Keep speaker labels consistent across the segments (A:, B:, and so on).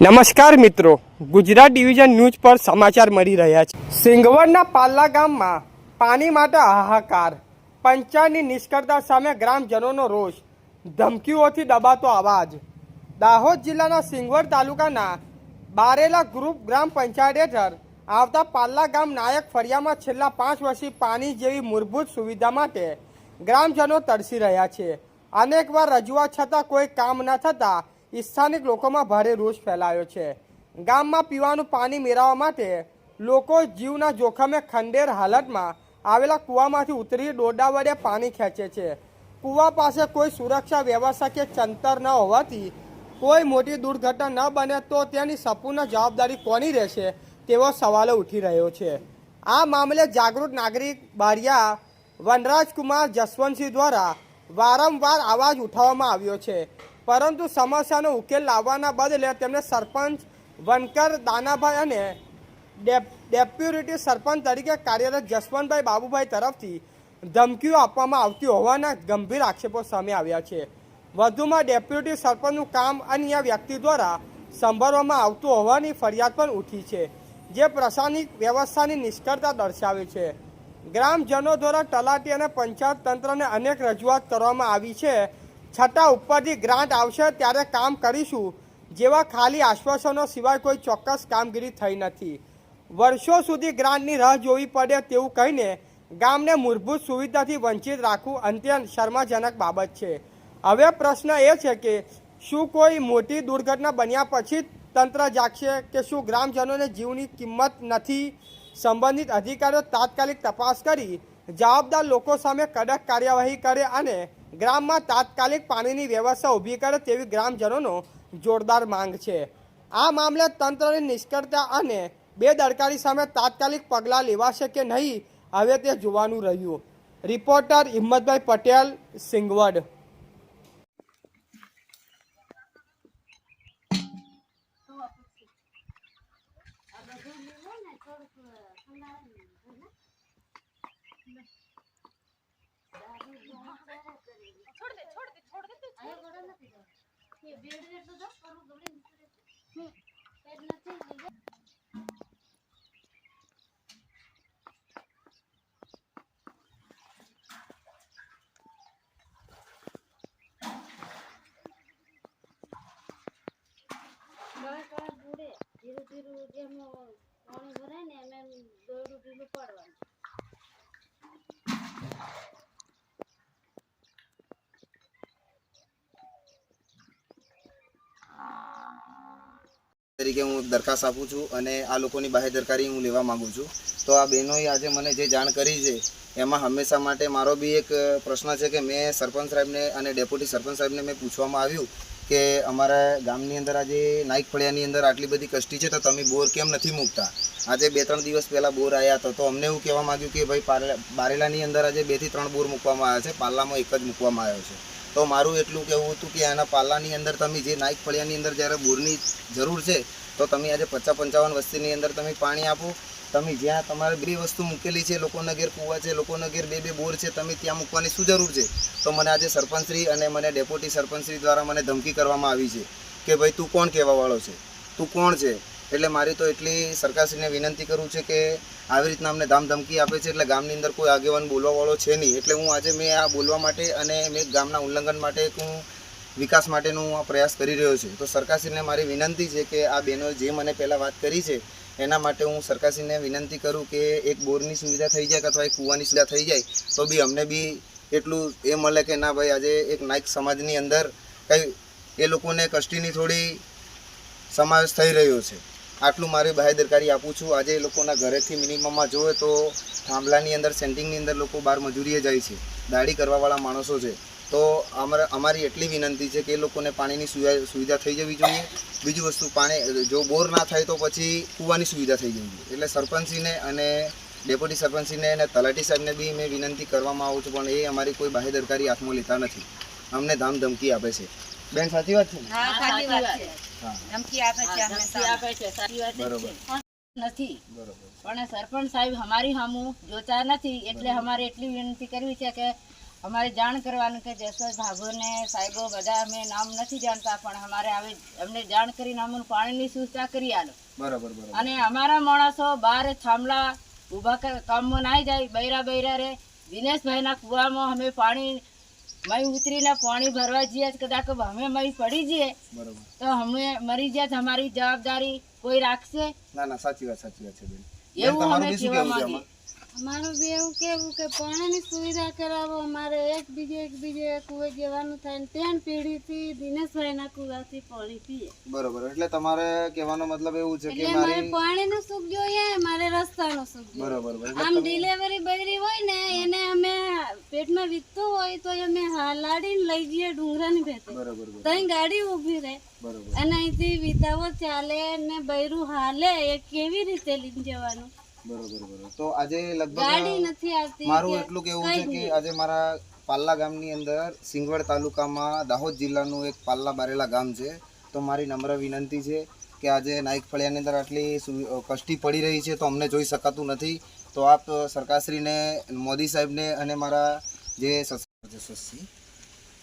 A: નમસ્કાર મિત્રો, Gujarat division news પર સમાચાર મળી રહ્યા છે। સિંગવડના પાલ્લા ગામમાં પાણી માટે હાહાકાર, પંચાયતની નિષ્ફળતા સામે ગ્રામજનોનો રોષ, ધમકીઓથી દબાતો અવાજ। દાહોદ જિલ્લાના સિંગવડ તાલુકાના બારેલા ગ્રુપ ગ્રામ પંચાયત હેઠળ આવતા પાલ્લા ગામ નાયક ફળિયામાં છેલ્લા 5 વર્ષથી પાણી જેવી મૂળભૂત સુવિધા માટે ગ્રામજનો તરસી રહ્યા છે। અનેકવાર રજૂઆત છતાં કોઈ કામ ન થતાં સ્થાનિક લોકોમાં ભારે રોષ ફેલાયો છે। ગામમાં પીવાનું પાણી મેળવવા માટે લોકો જીવના જોખમે ખંડેર હાલતમાં આવેલા કૂવામાંથી ઉતરી દોરડા વડે પાણી ખેંચે છે। કૂવા પાસે કોઈ સુરક્ષા વ્યવસ્થા કે ચંતર ન હોવાથી કોઈ મોટી દુર્ઘટના ન બને તો તેની સંપૂર્ણ જવાબદારી કોની રહેશે તેવો સવાલો ઉઠી રહ્યો છે। આ મામલે જાગૃત નાગરિક બારિયા વનરાજકુમાર જસવંતસિંહ દ્વારા વારંવાર અવાજ ઉઠાવવામાં આવ્યો છે, પરંતુ સમસ્યાનો ઉકેલ લાવવાના બદલે તેમને સરપંચ વનકર દાનાભાઈ અને ડેપ્યુટી સરપંચ તરીકે કાર્યરત જસવંતભાઈ બાબુભાઈ તરફથી ધમકીઓ આપવામાં આવતી હોવાના ગંભીર આક્ષેપો સામે આવ્યા છે। વધુમાં ડેપ્યુટી સરપંચનું કામ અન્ય વ્યક્તિ દ્વારા સંભાળવામાં આવતું હોવાની ફરિયાદ પણ ઉઠી છે, જે પ્રશાસનિક વ્યવસ્થાની નિષ્ફળતા દર્શાવે છે। ગ્રામજનો દ્વારા તલાટી અને પંચાયત તંત્રને અનેક રજૂઆત કરવામાં આવી છે, છતાં ઉપરથી ગ્રાન્ટ આવશે ત્યારે કામ કરીશું જેવા ખાલી આશ્વાસનો સિવાય કોઈ ચોક્કસ કામગીરી થઈ નથી। વર્ષો સુધી ગ્રાન્ટની રાહ જોવી પડે તેવું કહીને ગામને મૂળભૂત સુવિધાથી વંચિત રાખવું અત્યંત શરમાજનક બાબત છે। હવે પ્રશ્ન એ છે કે શું કોઈ મોટી દુર્ઘટના બન્યા પછી તંત્ર જાગશે કે શું ગ્રામજનોને જીવની કિંમત નથી? સંબંધિત અધિકારીઓ તાત્કાલિક તપાસ કરી જવાબદાર લોકો સામે કડક કાર્યવાહી કરે અને ગ્રામમાં તાત્કાલિક પાણીની વ્યવસ્થા ઊભી કરે તેવી ગ્રામજનોનો જોરદાર માંગ છે। આ મામલે તંત્રની નિષ્ફળતા અને બેદરકારી સામે તાત્કાલિક પગલાં લેવાશે કે નહીં, હવે તે જોવાનું રહ્યું। રિપોર્ટર હિંમતભાઈ પટેલ, સિંગવડ।
B: તરીકે હું દરખાસ્ત આપું છું અને આ લોકોની બાહેદરકારી હું લેવા માગું છું। તો આ બહેનોએ આજે મને જે જાણ કરી છે એમાં હંમેશા માટે મારો બી એક પ્રશ્ન છે કે મેં સરપંચ સાહેબને અને ડેપ્યુટી સરપંચ સાહેબને મેં પૂછવામાં આવ્યું કે અમારા ગામની અંદર આજે નાઈક ફળિયાની અંદર આટલી બધી કષ્ટી છે તો તમે બોર કેમ નથી મૂકતા? આજે 2-3 દિવસ પહેલાં બોર આવ્યા હતા તો અમને એવું કહેવા માગ્યું કે ભાઈ બારેલાની અંદર આજે 2 થી 3 બોર મૂકવામાં આવ્યા છે, પાલ્લામાં એક જ મૂકવામાં આવ્યો છે। તો મારું એટલું કહેવું હતું કે આના પાલ્લાની અંદર તમે જે નાઈક ફળિયાની અંદર જ્યારે બોરની જરૂર છે તો તમે આજે 50-55 વસ્તીની અંદર તમે પાણી આપો। તમે જ્યાં તમારે 2 વસ્તુ મૂકેલી છે, લોકોના ઘેર કૂવા છે, લોકોના ઘેર 2-2 બોર છે, તમે ત્યાં મૂકવાની શું જરૂર છે? તો મને આજે સરપંચશ્રી અને મને ડેપ્યુટી સરપંચશ્રી દ્વારા મને ધમકી કરવામાં આવી છે કે ભાઈ તું કોણ કહેવાવાળો છે, તું કોણ છે? એટલે મારી તો એટલી સરકારશ્રીને વિનંતી કરું છે કે આવી રીતના અમને ધમકી આપે છે એટલે ગામની અંદર કોઈ આગેવાન બોલવાવાળો છે નહીં। એટલે હું આજે મેં આ બોલવા માટે અને મેં ગામના ઉલ્લંઘન માટે હું વિકાસ માટેનું આ પ્રયાસ કરી રહ્યો છું। તો સરકારશ્રીને મારી વિનંતી છે કે આ બહેનોએ જે મને પહેલાં વાત કરી છે એના માટે હું સરકારશ્રીને વિનંતી કરું કે એક બોરની સુવિધા થઈ જાય અથવા એક કૂવાની સુવિધા થઈ જાય તો બી અમને બી એટલું એ મળે કે ના ભાઈ આજે એક નાઈક સમાજની અંદર કંઈ એ લોકોને કષ્ટીની થોડી સમાવેશ થઈ રહ્યો છે। આટલું મારી બાહેદરકારી આપું છું। આજે એ લોકોના ઘરેથી મિનિમમમાં જોવે તો થાંભલાની અંદર સેન્ટિંગની અંદર લોકો બહાર મજૂરીએ જાય છે, દાઢી કરવાવાળા માણસો છે। તો અમારી એટલી વિનંતી છે કે એ લોકોને પાણીની સુવિધા થઈ જવી જોઈએ। બીજી વસ્તુ પાણી જો બોર ના થાય તો પછી કૂવાની સુવિધા થઈ જવી જોઈએ। એટલે સરપંચશ્રીને અને ડેપ્યુટી સરપંચશ્રીને અને તલાટી સાહેબને બી મેં વિનંતી કરવામાં આવું છું, પણ એ અમારી કોઈ બાહેદરકારી હાથમાં લેતા નથી, અમને ધમકી આપે છે। બેન સાચી વાત છે ને?
C: હા સાચી વાત છે। ધમકી આપે છે, સાચી વાત
B: બરોબર
C: નથી
B: બરોબર।
C: પણ સરપંચ સાહેબ અમારી સામું જોતા નથી, એટલે અમારે એટલી વિનંતી કરવી છે કે અમારે જાણ કરવાનું કે જસવંત ભાભો ને સાહેબો બધા અમે નામ નથી જાણતા પણ અમારે હવે અમને જાણ કરીને અમને પાણીની સુવિધા કરી આલો.
B: બરાબર બરાબર.
C: અને અમારા માણસો બહાર થાંભલા ઊભા કામમાં નાઈ જાય બૈરા રે દિનેશભાઈના કુવામાં અમે પાણી મય ઉતરીને પાણી ભરવા જઈએ કદાચ અમે મય પડી જઈએ
B: બરાબર.
C: તો અમે મરી જાય તો અમારી જવાબદારી કોઈ રાખશે?
B: ના ના સાચી વાત છે બેન.
C: એવું
B: તમારું
C: અમે
B: બી શું
C: કહેવા
B: કહેવું છે
C: માંગીએ.
B: આમાં?
D: અમારું બી એવું કેવું કે પાણીની સુવિધા કરાવો. અમારે એકબીજે કુએ જવાનું થાય ને ત્યાં પેઢીથી દિનેશભાઈના કુવાથી પાણી પીએ.
B: બરોબર. એટલે તમારે કહેવાનો મતલબ એવું છે કે
D: એટલે મારે
B: મારી
D: પાણીનું સુખ જોઈએ, મારે રસ્તાનું સુખ જોઈએ.
B: બરોબર બરોબર.
D: આમ ડિલિવરી બૈરી હોય ને એને અમે પેટમાં વીકતું હોય તો અમે લાડીને લઈ જઈએ ડુંગરાની ભેટે.
B: બરોબર બરોબર
D: ત્યાં ગાડી ઊભી રહે
B: બરોબર.
D: અને અહીંથી વિતાવો ચાલે ને બૈરું હાલે એ કેવી રીતે લઈને જવાનું?
B: બરોબર બરોબર. તો આજે
D: ગાડી
B: લગભગ
D: નથી આવતી.
B: મારું એટલું કેવું છે કે આજે મારા પાલ્લા ગામની અંદર સિંગવડ તાલુકામાં દાહોદ જિલ્લાનું એક પાલ્લા બારેલા ગામ છે. તો મારી નમ્ર વિનંતી છે કે આજે નાઈક ફળિયાની અંદર આટલી કષ્ટી પડી રહી છે તો અમને જોઈ શકાતું નથી. તો આપ સરકારશ્રીને, મોદી સાહેબને અને મારા જે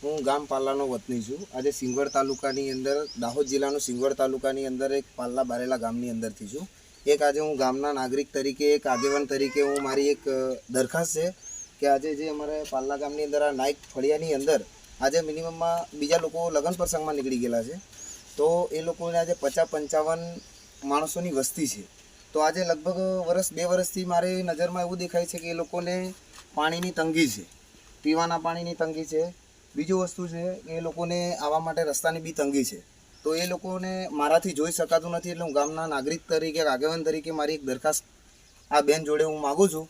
B: હું ગામ પાલ્લાનો વતની છું. આજે સિંગવડ તાલુકાની અંદર, દાહોદ જિલ્લાનું સિંગવડ તાલુકાની અંદર એક પાલ્લા બારેલા ગામની અંદરથી છું. એક આજે હું ગામના નાગરિક તરીકે, એક આગેવાન તરીકે હું મારી એક દરખાસ્ત છે કે આજે જે અમારે પાલ્લા ગામની અંદર આ નાઈક ફળિયાની અંદર આજે મિનિમમમાં બીજા લોકો લગ્ન પ્રસંગમાં નીકળી ગયેલા છે. તો એ લોકોને આજે 50-55 માણસોની વસ્તી છે. તો આજે લગભગ 2 વર્ષથી મારી નજરમાં એવું દેખાય છે કે એ લોકોને પાણીની તંગી છે, પીવાના પાણીની તંગી છે. બીજું વસ્તુ છે કે એ લોકોને આવવા માટે રસ્તાની બી તંગી છે. તો એ લોકોને મારાથી જોઈ શકાતું નથી. એટલે હું ગામના નાગરિક તરીકે, આગેવાન તરીકે મારી એક દરખાસ્ત આ બેન જોડે હું માગું છું